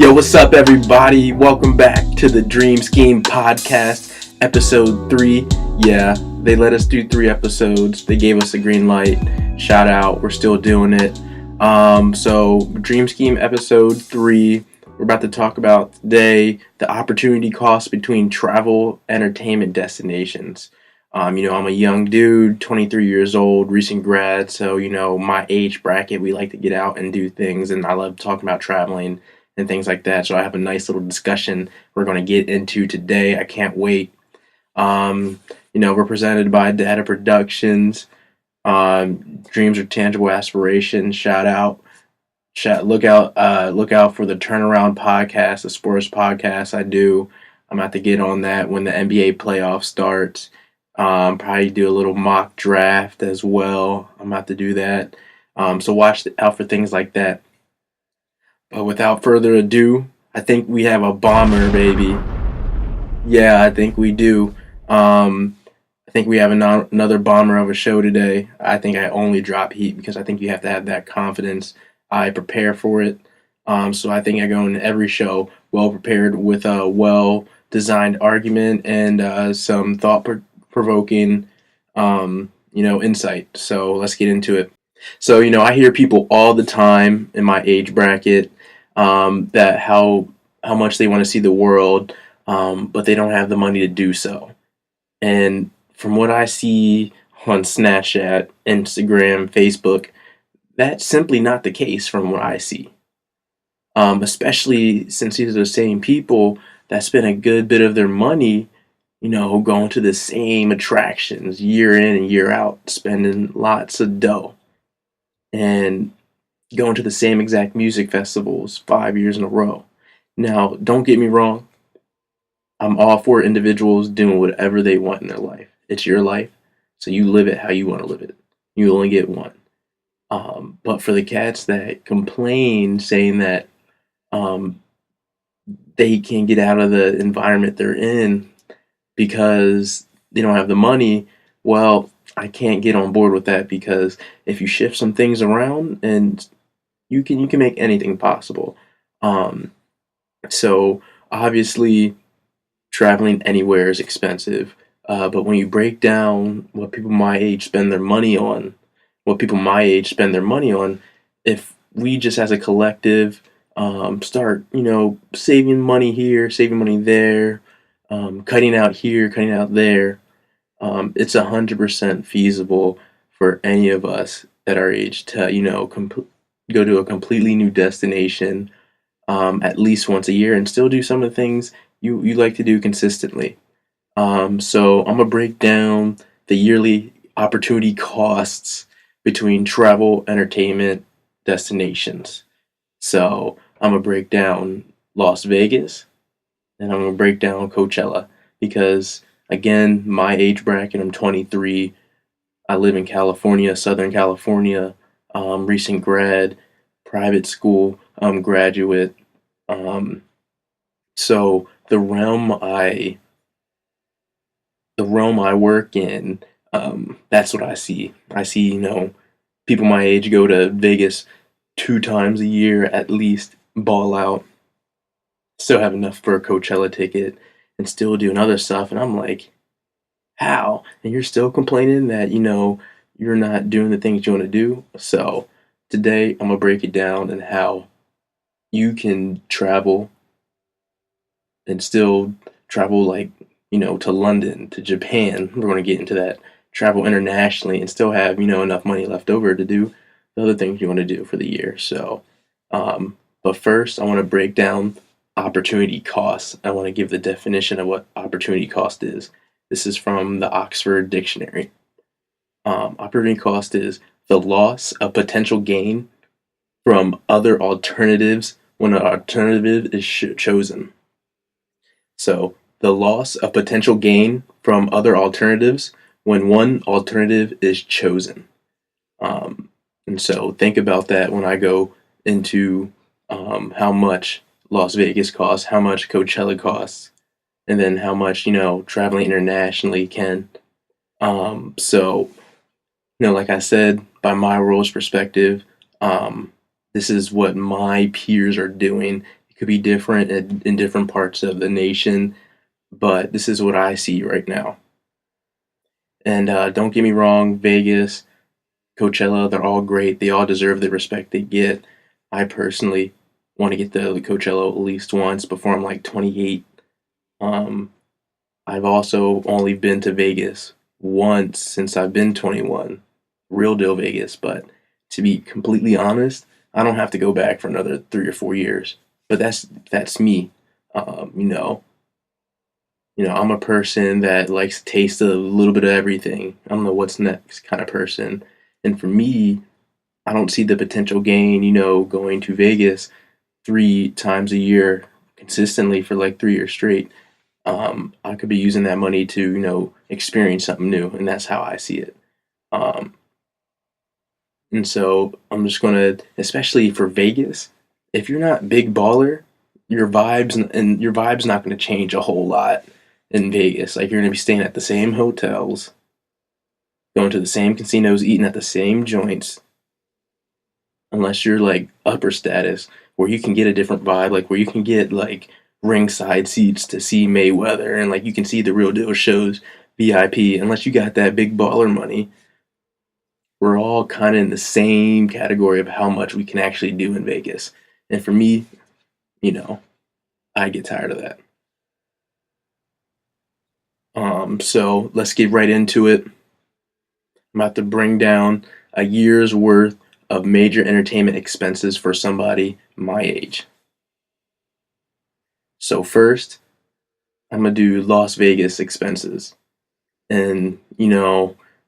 Yo, what's up, everybody? Welcome back to the Dream Scheme Podcast, episode 3. Yeah, they let us do 3 episodes. They gave us a green light. Shout out, we're still doing it. So Dream Scheme episode 3. We're about to talk about today the opportunity cost between travel entertainment destinations. I'm a young dude, 23 years old, recent grad. So, my age bracket, we like to get out and do things, and I love talking about traveling and things like that. So I have a nice little discussion we're going to get into today. I can't wait. We're presented by D.A.T.A Productions. Dreams are tangible aspirations. Shout out. Look out for the Turnaround podcast, the sports podcast I do. I'm about to get on that when the NBA playoffs starts. Probably do a little mock draft as well. I'm about to do that. So watch out for things like that. But without further ado, I think we have a bomber, baby. Yeah, I think we do. I think we have another bomber of a show today. I think I only drop heat because I think you have to have that confidence. I prepare for it. So I think I go into every show well prepared with a well-designed argument and some thought-provoking, insight. So let's get into it. So, I hear people all the time in my age bracket that how much they want to see the world, but they don't have the money to do so. And from what I see on Snapchat, Instagram, Facebook, that's simply not the case from what I see. Especially since these are the same people that spend a good bit of their money, going to the same attractions year in and year out, spending lots of dough, and going to the same exact music festivals 5 years in a row. Now, don't get me wrong. I'm all for individuals doing whatever they want in their life. It's your life, so you live it how you want to live it. You only get one. But for the cats that complain, saying that they can't get out of the environment they're in because they don't have the money, well, I can't get on board with that, because if you shift some things around, and you can make anything possible. So obviously traveling anywhere is expensive, but when you break down what people my age spend their money on, if we just as a collective start, saving money here, saving money there, cutting out here, cutting out there, it's 100% feasible for any of us at our age to, go to a completely new destination at least once a year and still do some of the things you like to do consistently. So I'm going to break down the yearly opportunity costs between travel entertainment destinations. So I'm going to break down Las Vegas, and I'm going to break down Coachella, because, again, my age bracket, I'm 23. I live in California, Southern California, recent grad, private school graduate. So the realm I work in, that's what I see. I see, people my age go to Vegas 2 times a year at least, ball out, still have enough for a Coachella ticket, and still doing other stuff. And I'm like, how? And you're still complaining that, you're not doing the things you want to do? So today I'm going to break it down and how you can travel and still travel, like, to London, to Japan. We're going to get into that. Travel internationally and still have, enough money left over to do the other things you want to do for the year. So, but first I want to break down opportunity costs. I want to give the definition of what opportunity cost is. This is from the Oxford Dictionary. Opportunity cost is the loss of potential gain from other alternatives when an alternative is chosen. So, the loss of potential gain from other alternatives when one alternative is chosen. And so think about that when I go into how much Las Vegas costs, how much Coachella costs, and then how much, traveling internationally can. So, like I said, by my rules perspective, this is what my peers are doing, Could be different in different parts of the nation, but this is what I see right now. And don't get me wrong, Vegas, Coachella, they're all great. They all deserve the respect they get. I personally want to get to Coachella at least once before I'm like 28. Um, I've also only been to Vegas once since I've been 21, real deal Vegas. But to be completely honest, I don't have to go back for another 3 or 4 years. But that's me. Um, you know, I'm a person that likes to taste a little bit of everything. I don't know what's next kind of person. And for me, I don't see the potential gain, going to Vegas 3 times a year consistently for like 3 years straight. I could be using that money to, experience something new, and that's how I see it. Um, and so I'm just gonna, especially for Vegas, if you're not big baller, your vibe's not gonna change a whole lot in Vegas. Like you're gonna be staying at the same hotels, going to the same casinos, eating at the same joints, unless you're like upper status, where you can get a different vibe, like where you can get like ringside seats to see Mayweather and like you can see the real deal shows VIP. Unless you got that big baller money, we're all kind of in the same category of how much we can actually do in Vegas. And for me, you know, I get tired of that. So let's get right into it. I'm about to bring down a year's worth of major entertainment expenses for somebody my age. So first, I'm gonna do Las Vegas expenses. And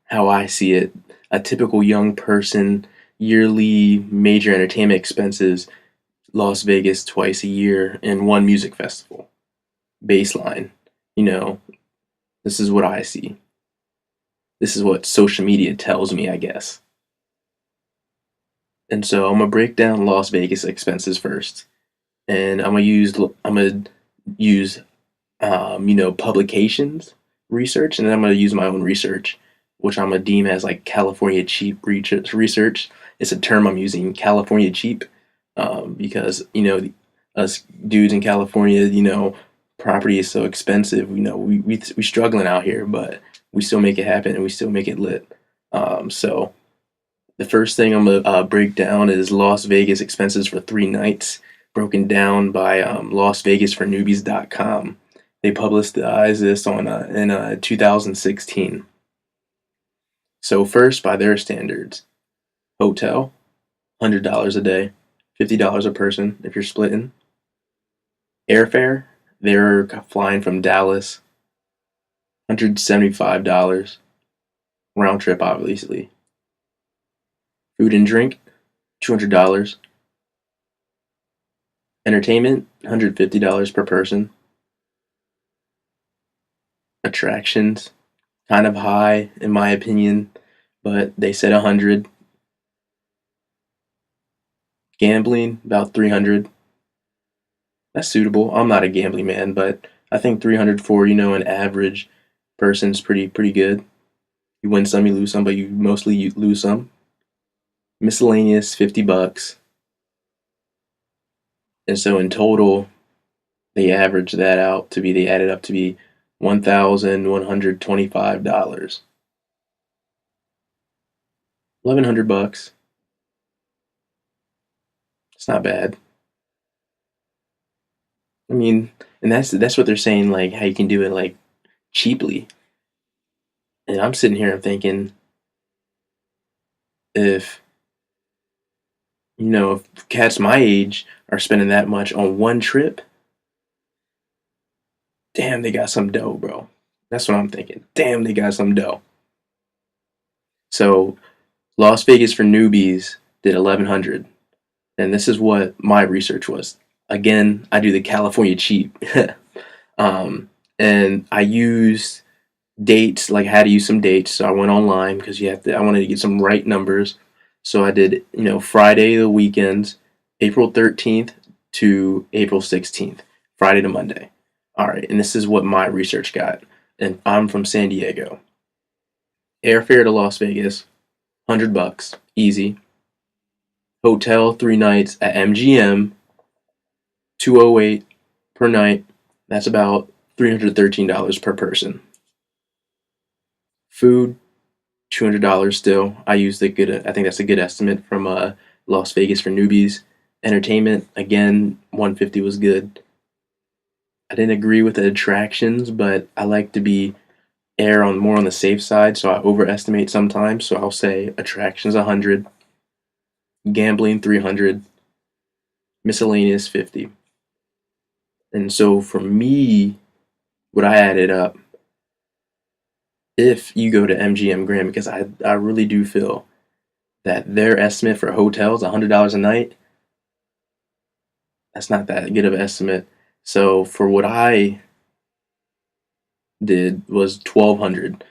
how I see it, a typical young person yearly major entertainment expenses, Las Vegas twice a year and one music festival. Baseline. You know, this is what I see. This is what social media tells me, I guess. And so I'm gonna break down Las Vegas expenses first, and I'm gonna use publications research, and then I'm going to use my own research, which I'm going to deem as like California cheap research. It's a term I'm using, California cheap, because us dudes in California, property is so expensive. We struggling out here, but we still make it happen and we still make it lit. So the first thing I'm gonna break down is Las Vegas expenses for 3 nights, broken down by LasVegasForNewbies.com. They published this in 2016. So first, by their standards, hotel, $100 a day, $50 a person if you're splitting. Airfare, they're flying from Dallas, $175 round trip, obviously. Food and drink, $200. Entertainment, $150 per person. Attractions, kind of high in my opinion, but they said 100. Gambling, about 300. That's suitable. I'm not a gambling man, but I think 300 for, an average person's pretty good. You win some, you lose some, but you lose some. Miscellaneous, $50. And so in total, they added up to be $1,125. 1,100 bucks. It's not bad. I mean, and that's what they're saying, like how you can do it like cheaply. And I'm sitting here and thinking, if if cats my age are spending that much on one trip, damn, they got some dough, bro. That's what I'm thinking. Damn, they got some dough. So Las Vegas for Newbies did 1,100, and this is what my research was. Again, I do the California cheap, and I used dates, like how to use some dates. So I went online because I wanted to get some right numbers. So I did, Friday the weekends, April 13th to April 16th, Friday to Monday. All right, and this is what my research got. And I'm from San Diego. Airfare to Las Vegas, $100, easy. Hotel 3 nights at MGM, $208 per night. That's about $313 per person. Food, $200 still. I think that's a good estimate from Las Vegas for newbies. Entertainment, again, 150 was good. I didn't agree with the attractions, but I like to be err on more on the safe side, so I overestimate sometimes. So I'll say attractions 100, gambling 300, miscellaneous 50. And so for me, what I added up, if you go to MGM Grand, because I really do feel that their estimate for hotels, $100 a night, that's not that good of an estimate. So for what I did was 1,200,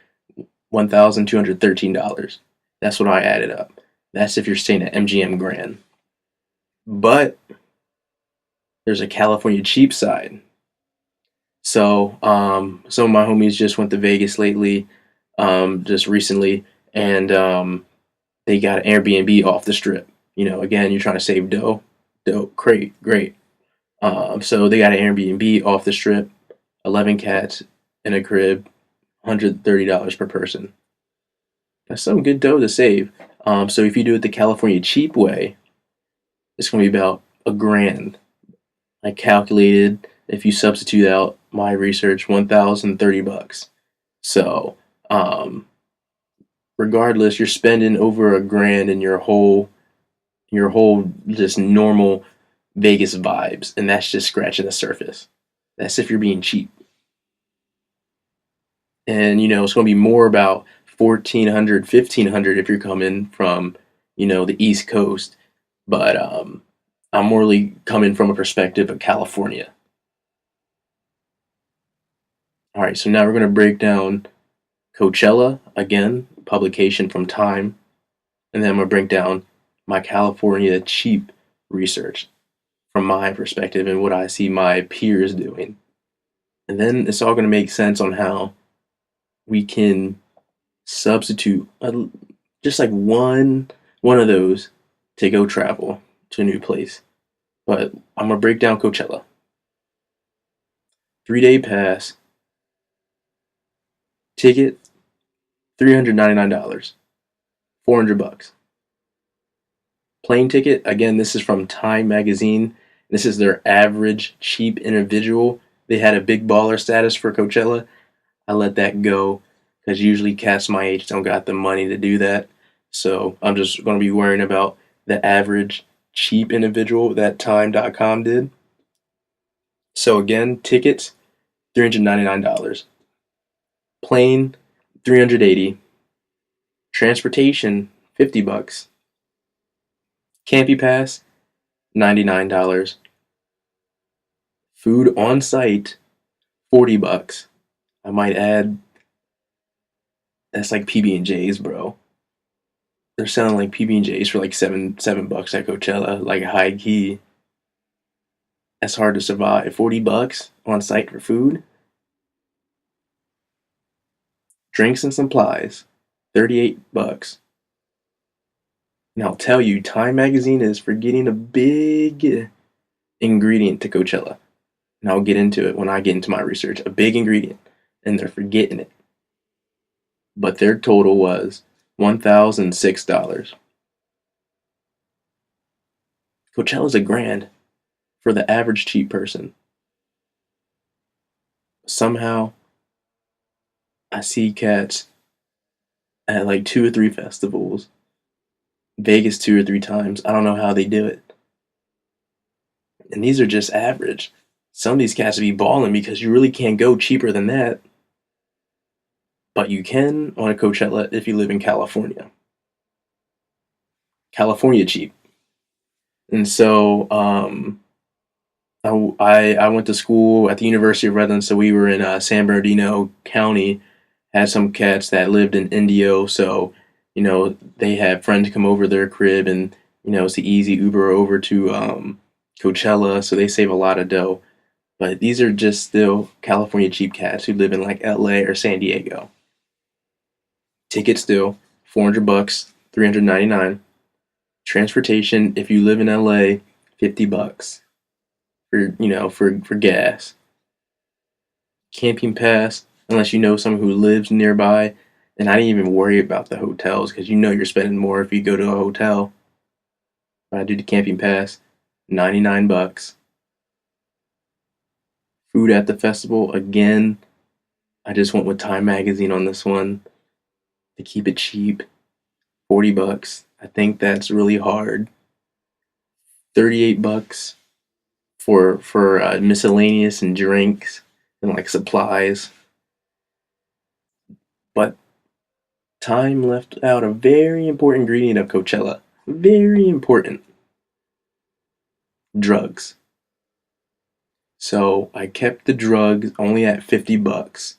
$1,213. That's what I added up. That's if you're staying at MGM Grand. But there's a California cheap side. So some of my homies just went to Vegas lately, just recently, and they got an Airbnb off the strip. Again, you're trying to save dough. Dope, great. So they got an Airbnb off the strip, 11 cats in a crib, $130 per person. That's some good dough to save. So if you do it the California cheap way, it's going to be about a grand. I calculated if you substitute out my research, $1,030. So, regardless, you're spending over a grand in your whole just normal Vegas vibes, and that's just scratching the surface. That's if you're being cheap. And it's going to be more about 1,400, 1,500 if you're coming from the East Coast. But I'm more really coming from a perspective of California. All right, so now we're going to break down Coachella again, publication from Time, and then I'm going to break down my California cheap research from my perspective and what I see my peers doing. And then it's all going to make sense on how we can substitute just like one of those to go travel to a new place. But I'm gonna break down Coachella. 3-day pass, ticket, $399, $400. Plane ticket, again, this is from Time Magazine. This is their average cheap individual. They had a big baller status for Coachella. I let that go because usually cats my age don't got the money to do that. So I'm just going to be worrying about the average cheap individual that Time.com did. So again, tickets, $399. Plane, $380. Transportation, $50. Campy Pass, $99. Food on site, $40. I might add, that's like PB&J's, bro. They're selling like PB&J's for like $7 at Coachella, like high key. That's hard to survive. $40 on site for food. Drinks and supplies, $38. And I'll tell you, Time Magazine is forgetting a big ingredient to Coachella. And I'll get into it when I get into my research. A big ingredient. And they're forgetting it. But their total was $1,006. Coachella's a grand for the average cheap person. Somehow, I see cats at like 2 or 3 festivals, Vegas 2 or 3 times. I don't know how they do it. And these are just average. Some of these cats be balling because you really can't go cheaper than that. But you can on a Coachella if you live in California. California cheap. And so I went to school at the University of Redlands, so we were in San Bernardino County. Had some cats that lived in Indio, so they had friends come over their crib, and it's the easy Uber over to Coachella, so they save a lot of dough. But these are just still California cheap cats who live in like LA or San Diego. Ticket still $400, $399. Transportation if you live in LA, $50. for gas. Camping pass, unless you know someone who lives nearby, and I didn't even worry about the hotels because you're spending more if you go to a hotel. I do the camping pass, $99. Food at the festival, again, I just went with Time Magazine on this one to keep it cheap. $40. I think that's really hard. $38 for miscellaneous and drinks and like supplies. But Time left out a very important ingredient of Coachella. Very important. Drugs. So I kept the drugs only at $50.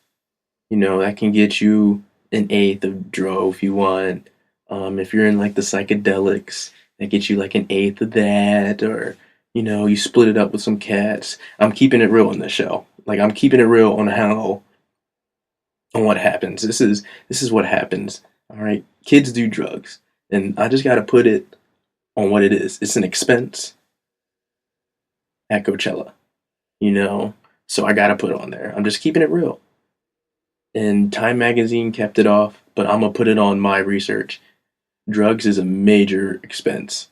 That can get you an eighth of Dro if you want. If you're in like the psychedelics, that gets you like an eighth of that, or you split it up with some cats. I'm keeping it real in this show. Like I'm keeping it real on what happens. This is what happens. All right, kids do drugs, and I just got to put it on what it is. It's an expense at Coachella, so I got to put it on there. I'm just keeping it real. And Time Magazine kept it off, but I'm gonna put it on my research. Drugs is a major expense,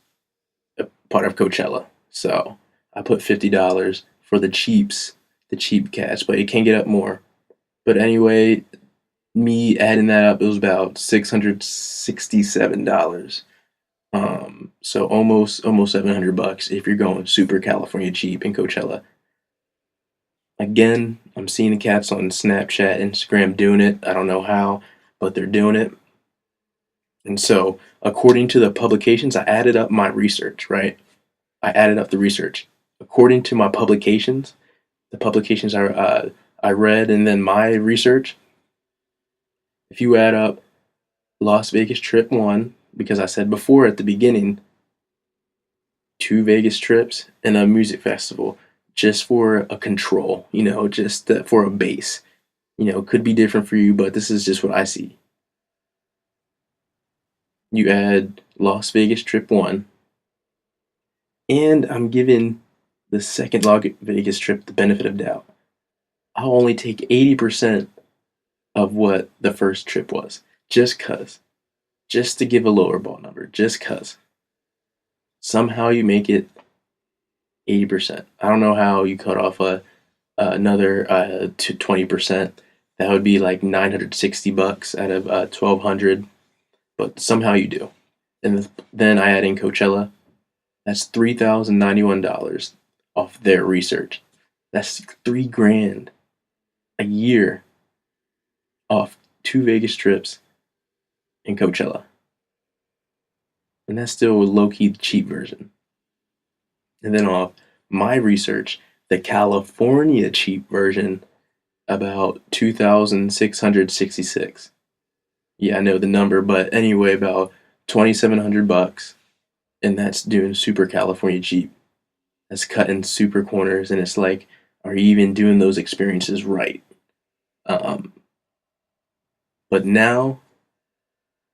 a part of Coachella. So I put $50 for the cheap cats, but it can get up more. But anyway, me adding that up, it was about $667. So almost $700 if you're going super California cheap in Coachella. Again, I'm seeing the cats on Snapchat, Instagram doing it. I don't know how, but they're doing it. And so, according to the publications, I added up my research, right? I added up the research. According to my publications, the publications I read, and then my research, if you add up Las Vegas trip 1, because I said before at the beginning, 2 Vegas trips and a music festival, just for a control, just for a base. Could be different for you, but this is just what I see. You add Las Vegas trip 1, and I'm giving the second Las Vegas trip the benefit of doubt. I'll only take 80% of what the first trip was, just to give a lower ball number, just cause. Somehow you make it 80%. I don't know how you cut off another to 20%. That would be like $960 out of 1,200, but somehow you do. And then I add in Coachella. That's $3,091 off their research. That's $3,000 a year off 2 Vegas trips and Coachella. And that's still low-key the cheap version. And then off my research, the California cheap version, about 2,666. Yeah, I know the number, but anyway, about $2,700, and that's doing super California cheap. That's cutting super corners, and it's like, are you even doing those experiences right? But now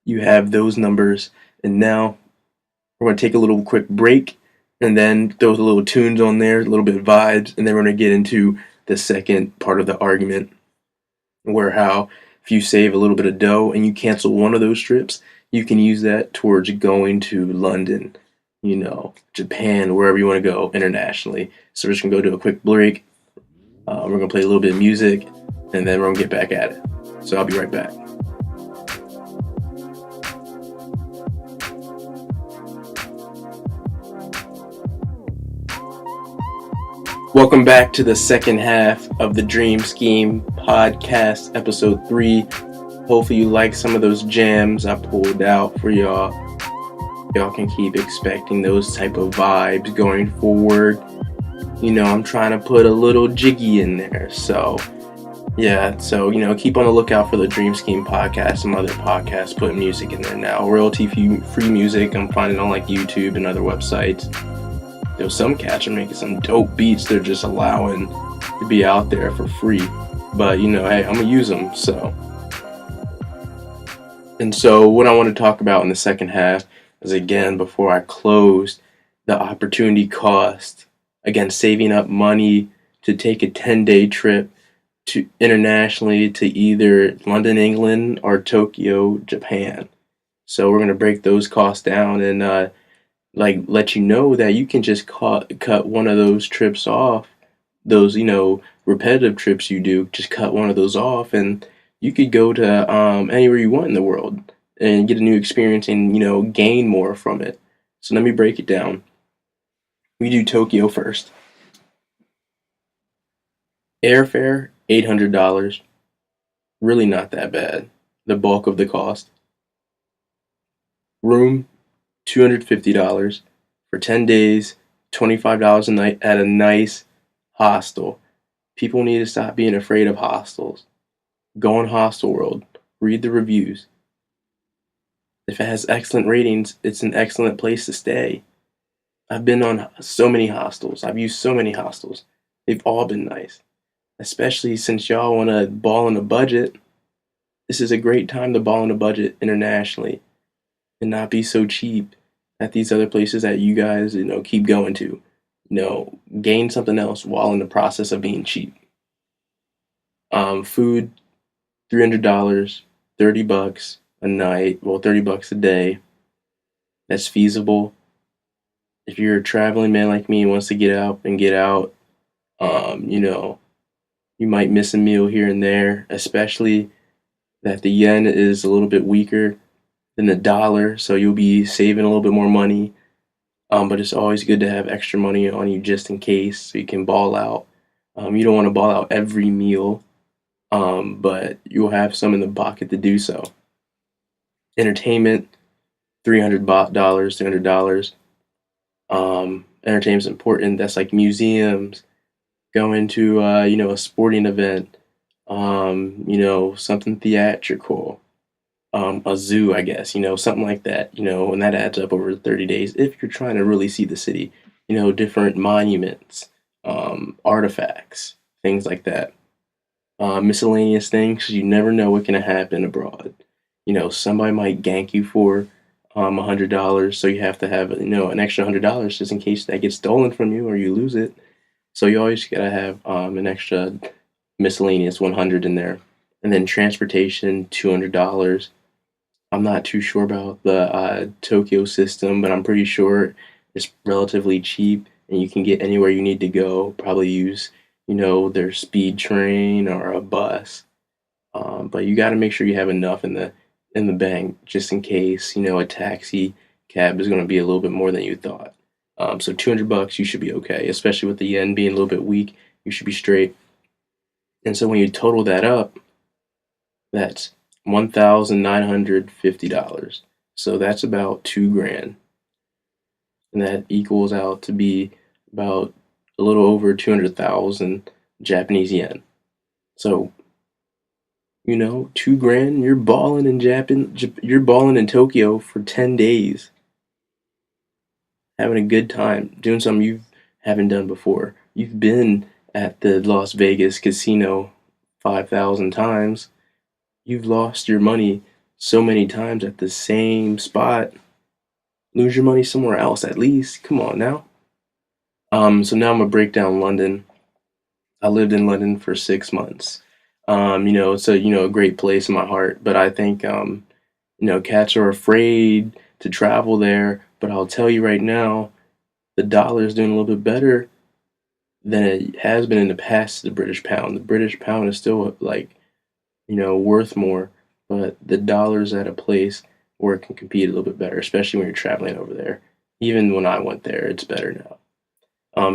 you have those numbers, and now we're going to take a little quick break, and then throw a little tunes on there, a little bit of vibes, and then we're going to get into the second part of the argument, where how if you save a little bit of dough and you cancel one of those trips, you can use that towards going to London, Japan, wherever you want to go internationally. So we're just going to go to a quick break. We're going to play a little bit of music, and then we're going to get back at it. So I'll be right back. Welcome back to the second half of the Dream Scheme podcast, episode 3. Hopefully you like some of those jams I pulled out for y'all. Y'all can keep expecting those type of vibes going forward. I'm trying to put a little jiggy in there. So, yeah. So, keep on the lookout for the Dream Scheme podcast. Some other podcasts put music in there now. Royalty-free music I'm finding on like YouTube and other websites. Some cats are making some dope beats they're just allowing to be out there for free. But, hey, I'm going to use them, so. And so what I want to talk about in the second half is, again, before I close, the opportunity cost Again, saving up money to take a 10-day trip to internationally to either London, England, or Tokyo, Japan. So we're gonna break those costs down and like let you know that you can just cut one of those trips off, those repetitive trips you do. Just cut one of those off, and you could go to anywhere you want in the world and get a new experience and gain more from it. So let me break it down. We do Tokyo first. Airfare $800. Really not that bad. The bulk of the cost. Room $250 for 10 days, $25 a night at a nice hostel. People need to stop being afraid of hostels. Go on Hostel World. Read the reviews. If it has excellent ratings, it's an excellent place to stay. I've been on so many hostels. I've used so many hostels. They've all been nice. Especially since y'all want to ball on a budget. This is a great time to ball on a budget internationally and not be so cheap at these other places that you guys, keep going to. Gain something else while in the process of being cheap. Food, $300, $30 a night, well, $30 a day. That's feasible. If you're a traveling man like me and wants to get out and get out, you might miss a meal here and there, especially that the yen is a little bit weaker than the dollar, so you'll be saving a little bit more money. But it's always good to have extra money on you just in case, so you can ball out. You don't want to ball out every meal, but you'll have some in the pocket to do so. Entertainment, $300, $300. Entertainment's important. That's like museums, going to a sporting event, something theatrical, a zoo, I guess, something like that, and that adds up over 30 days if you're trying to really see the city, different monuments, artifacts, things like that. Miscellaneous things, 'cause you never know what can happen abroad. Somebody might gank you for $100, so you have to have an extra $100 just in case that gets stolen from you or you lose it. So you always gotta have an extra miscellaneous 100 in there, and then transportation $200. I'm not too sure about the Tokyo system, but I'm pretty sure it's relatively cheap and you can get anywhere you need to go. Probably use their speed train or a bus. But you got to make sure you have enough in the bank just in case a taxi cab is going to be a little bit more than you thought. So $200 you should be okay, especially with the yen being a little bit weak. You should be straight. And so when you total that up, that's $1,950. So that's about 2 grand, and that equals out to be about a little over 200,000 Japanese yen. So 2 grand, you're balling in Japan. You're balling in Tokyo for 10 days, having a good time, doing something you haven't done before. You've been at the Las Vegas casino 5,000 times. You've lost your money so many times at the same spot. Lose your money somewhere else at least. Come on now. So now I'm gonna break down London. I lived in London for 6 months. It's a great place in my heart, but I think cats are afraid to travel there. But I'll tell you right now, the dollar is doing a little bit better than it has been in the past. The British pound. The British pound is still like worth more, but the dollar's at a place where it can compete a little bit better, especially when you're traveling over there. Even when I went there, it's better now.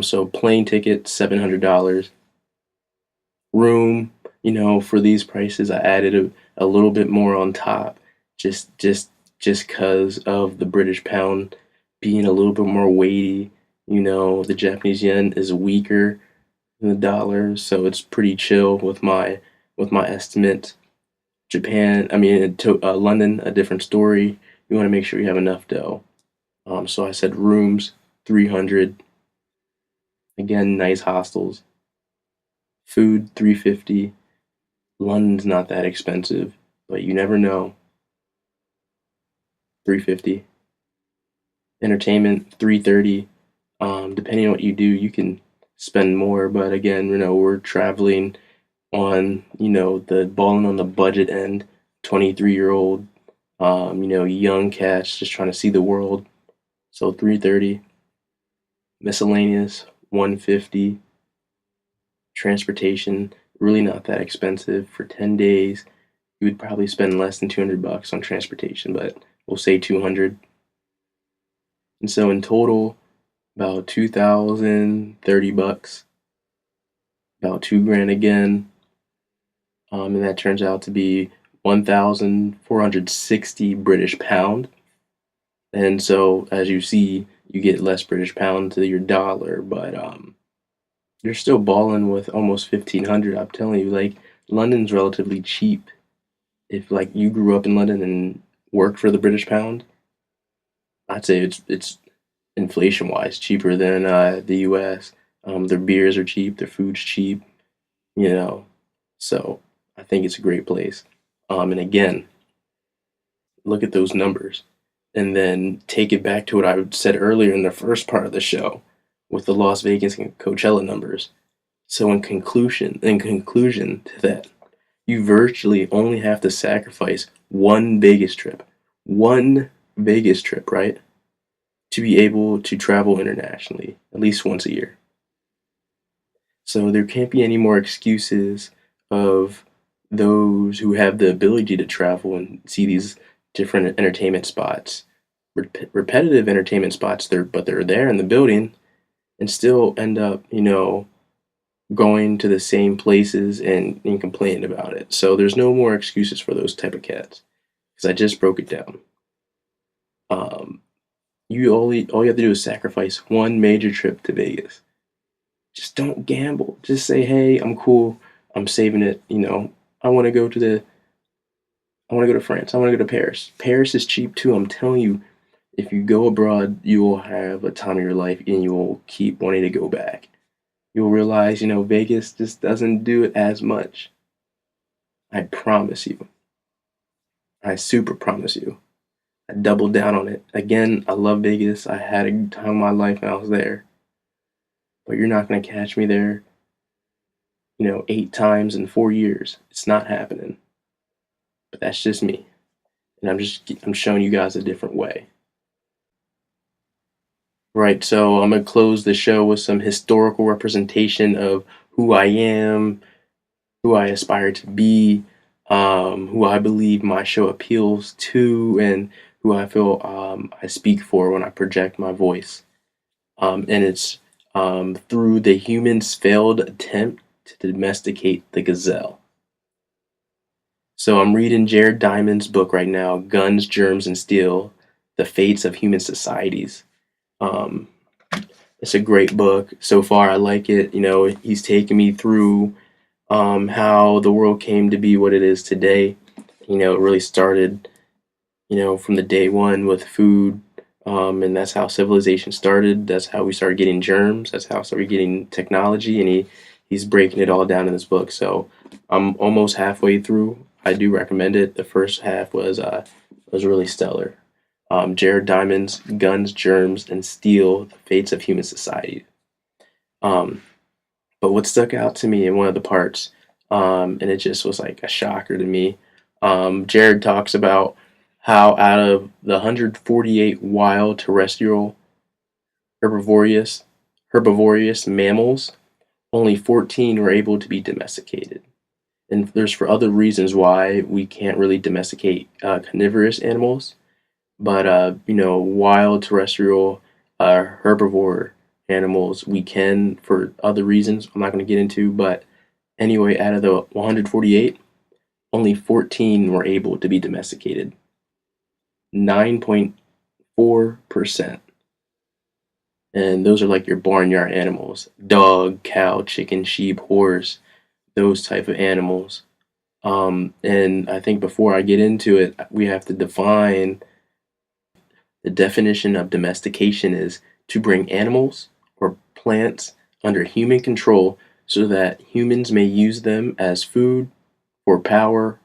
So plane ticket, $700. Room, for these prices, I added a little bit more on top, just because of the British pound being a little bit more weighty. The Japanese yen is weaker than the dollar, so it's pretty chill with my estimate. Japan, I mean, London, a different story. You want to make sure you have enough dough. So I said rooms, 300. Again, nice hostels. Food, 350. London's not that expensive, but you never know. 350. Entertainment, 330. Depending on what you do, you can spend more. But again, we're traveling on, the balling on the budget end, 23-year-old, young cats just trying to see the world. So 330, miscellaneous, 150, transportation, really not that expensive for 10 days. You would probably spend less than $200 on transportation, but we'll say 200. And so in total, about 2,030 bucks, about 2 grand again. And that turns out to be 1,460 British pound. And so, as you see, you get less British pound to your dollar, but you're still balling with almost 1,500. I'm telling you, like, London's relatively cheap. If like you grew up in London and worked for the British pound, I'd say it's inflation wise cheaper than the U.S. Their beers are cheap, their food's cheap, you know. So I think it's a great place. And again, look at those numbers, and then take it back to what I said earlier in the first part of the show with the Las Vegas and Coachella numbers. So in conclusion to that, you virtually only have to sacrifice one Vegas trip, right, to be able to travel internationally at least once a year. So there can't be any more excuses of those who have the ability to travel and see these different entertainment spots, repetitive entertainment spots. They're there in the building and still end up, going to the same places and complaining about it. So there's no more excuses for those type of cats because I just broke it down. Um, all you have to do is sacrifice one major trip to Vegas. Just don't gamble. Just say, hey, I'm cool. I'm saving it. I want to go to the. I want to go to France. I want to go to Paris. Paris is cheap too. I'm telling you, if you go abroad, you will have a time of your life, and you will keep wanting to go back. You'll realize, Vegas just doesn't do it as much. I promise you. I super promise you. I doubled down on it. Again, I love Vegas. I had a time of my life when I was there. But you're not going to catch me there, 8 times in 4 years. It's not happening. But that's just me. And I'm showing you guys a different way. Right, so I'm gonna close the show with some historical representation of who I am, who I aspire to be, who I believe my show appeals to, and who I feel I speak for when I project my voice. And it's through the human's failed attempt to domesticate the gazelle. So I'm reading Jared Diamond's book right now, Guns, Germs, and Steel: The Fates of Human Societies. Um, it's a great book. So far, I like it. He's taken me through how the world came to be what it is today. It really started, from the day one with food. And that's how civilization started. That's how we started getting germs. That's how we started getting technology. And he's breaking it all down in this book. So I'm almost halfway through. I do recommend it. The first half was really stellar. Jared Diamond's Guns, Germs, and Steel: The Fates of Human Society. Um, but what stuck out to me in one of the parts, and it just was like a shocker to me, Jared talks about how out of the 148 wild terrestrial herbivorous herbivorous mammals, only 14 were able to be domesticated. And there's for other reasons why we can't really domesticate carnivorous animals, but wild terrestrial herbivore animals we can for other reasons I'm not going to get into. But anyway, out of the 148, only 14 were able to be domesticated. 9.4%. And those are like your barnyard animals: dog, cow, chicken, sheep, horse, those type of animals. And I think before I get into it, we have to define. The definition of domestication is to bring animals or plants under human control so that humans may use them as food, for power,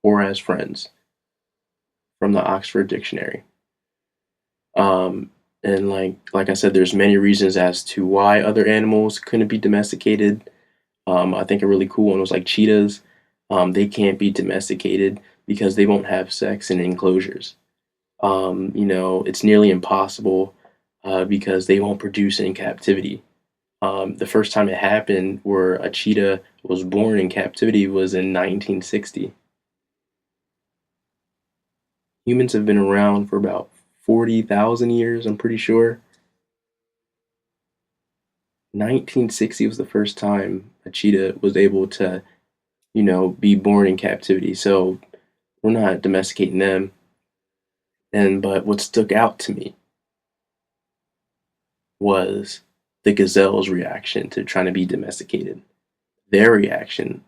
or as friends, from the Oxford Dictionary. Um, And like I said, there's many reasons as to why other animals couldn't be domesticated. I think a really cool one was like cheetahs. They can't be domesticated because they won't have sex in enclosures. It's nearly impossible because they won't produce in captivity. The first time it happened where a cheetah was born in captivity was in 1960. Humans have been around for about 40,000 years, I'm pretty sure. 1960 was the first time a cheetah was able to, be born in captivity. So we're not domesticating them. But what stuck out to me was the gazelle's reaction to trying to be domesticated. Their reaction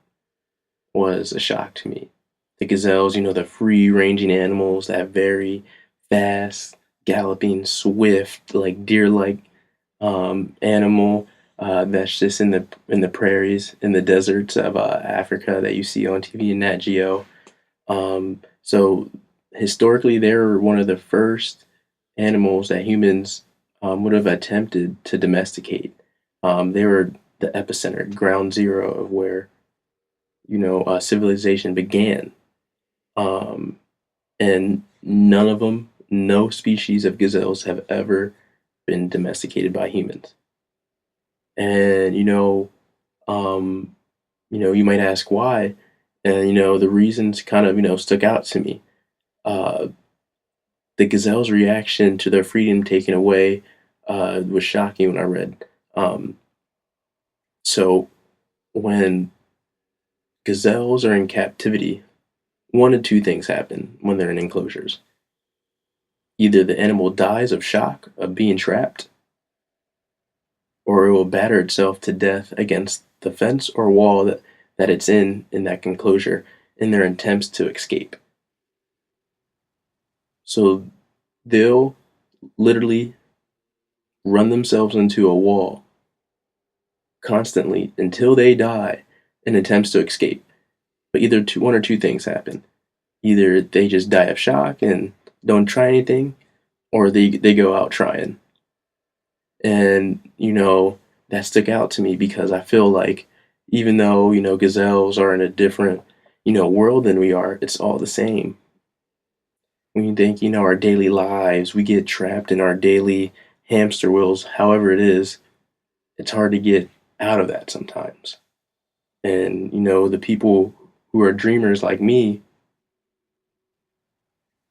was a shock to me. The gazelles, the free ranging animals, that very fast, galloping, swift, like deer like animal that's just in the prairies, in the deserts of Africa that you see on TV in Nat Geo. So historically, they were one of the first animals that humans would have attempted to domesticate. They were the epicenter, ground zero of where civilization began. Um, and none of them, no species of gazelles have ever been domesticated by humans. And um, you might ask why, and the reasons kind of stuck out to me. Uh, the gazelle's reaction to their freedom taken away was shocking when I read. Um, so when gazelles are in captivity, one of two things happen when they're in enclosures. Either the animal dies of shock of being trapped, or it will batter itself to death against the fence or wall that it's in that enclosure in their attempts to escape. So they'll literally run themselves into a wall constantly until they die in attempts to escape. But either one or two things happen. Either they just die of shock and don't try anything, or they go out trying. And that stuck out to me because I feel like even though gazelles are in a different world than we are, it's all the same. When you think our daily lives, we get trapped in our daily hamster wheels, however it is, it's hard to get out of that sometimes. And the people who are dreamers like me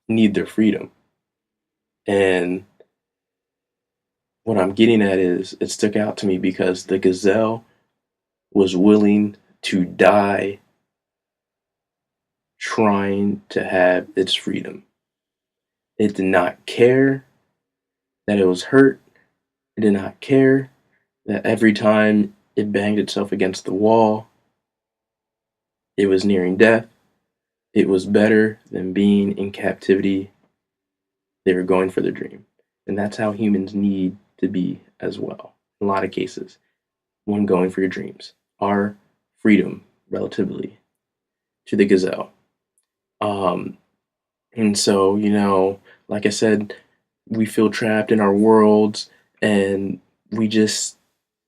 need their freedom. And what I'm getting at is it stuck out to me because the gazelle was willing to die trying to have its freedom. It did not care that it was hurt. It did not care that every time it banged itself against the wall, it was nearing death. It was better than being in captivity. They were going for their dream. And that's how humans need to be as well. In a lot of cases, when going for your dreams, our freedom relatively to the gazelle. Um, and so, like I said, we feel trapped in our worlds and we just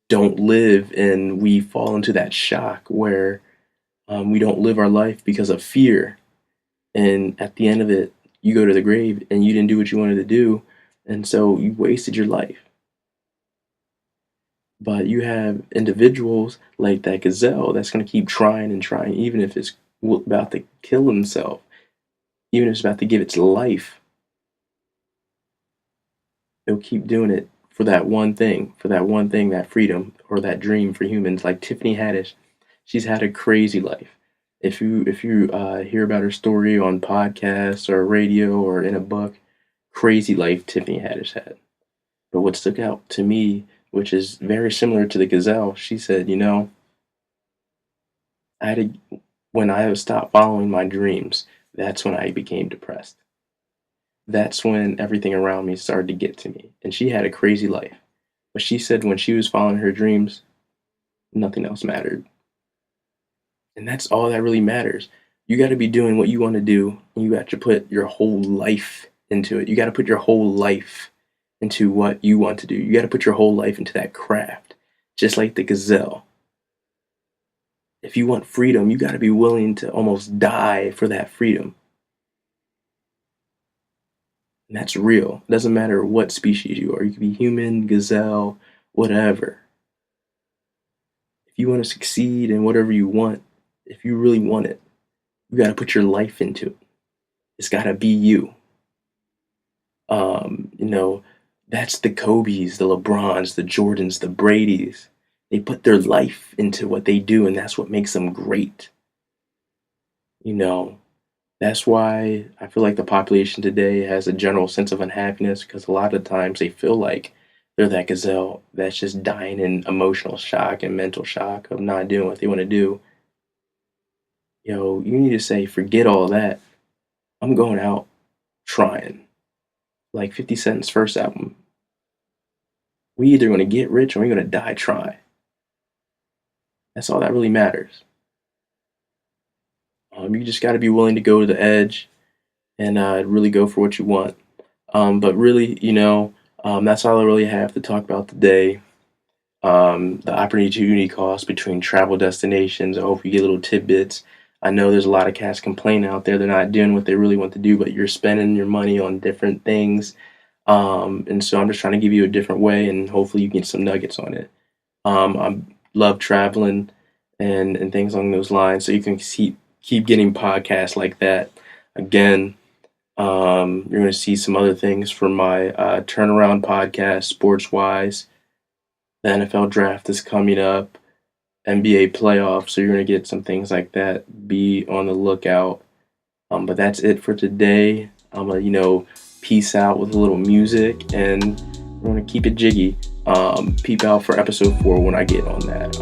don't live and we fall into that shock where we don't live our life because of fear. And at the end of it, you go to the grave and you didn't do what you wanted to do. And so you wasted your life. But you have individuals like that gazelle that's going to keep trying and trying, even if it's about to kill himself, even if it's about to give its life. It'll keep doing it for that one thing, that freedom or that dream for humans. Like Tiffany Haddish, she's had a crazy life. If you hear about her story on podcasts or radio or in a book, crazy life Tiffany Haddish had. But what stuck out to me, which is very similar to the gazelle, she said, I had to, when I stopped following my dreams, that's when I became depressed. That's when everything around me started to get to me. And she had a crazy life. But she said when she was following her dreams, nothing else mattered. And that's all that really matters. You got to be doing what you want to do, and you got to put your whole life into it. You got to put your whole life into what you want to do. You got to put your whole life into that craft, just like the gazelle. If you want freedom, you got to be willing to almost die for that freedom. And that's real. It doesn't matter what species you are. You could be human, gazelle, whatever. If you want to succeed in whatever you want, if you really want it, you got to put your life into it. It's got to be you. You know, that's the Kobe's, the LeBrons, the Jordans, the Brady's. They put their life into what they do, and that's what makes them great. You know, that's why I feel like the population today has a general sense of unhappiness because a lot of times they feel like they're that gazelle that's just dying in emotional shock and mental shock of not doing what they want to do. Yo, you need to say, forget all that. I'm going out trying. Like 50 Cent's first album. We either going to get rich or we're going to die trying. That's all that really matters. You just got to be willing to go to the edge and really go for what you want. But really, that's all I really have to talk about today. The opportunity cost between travel destinations. I hope you get little tidbits. I know there's a lot of cats complaining out there they're not doing what they really want to do, but you're spending your money on different things. And so I'm just trying to give you a different way, and hopefully you get some nuggets on it. I love traveling and things along those lines, so you can keep getting podcasts like that. Again, you're going to see some other things from my turnaround podcast, Sports Wise. The NFL draft is coming up, NBA playoffs, so you're going to get some things like that. Be on the lookout. But that's it for today. I'm going to, peace out with a little music, and we're going to keep it jiggy. Peep out for episode 4 when I get on that.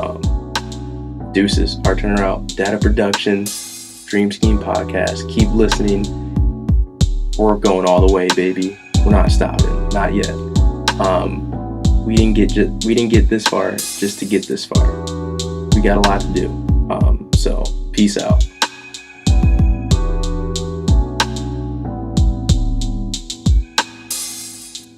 Deuces, our turnaround, D.A.T.A Productions, Dream Scheme Podcast. Keep listening. We're going all the way, baby. We're not stopping, not yet. We didn't get this far just to get this far. We got a lot to do. So peace out.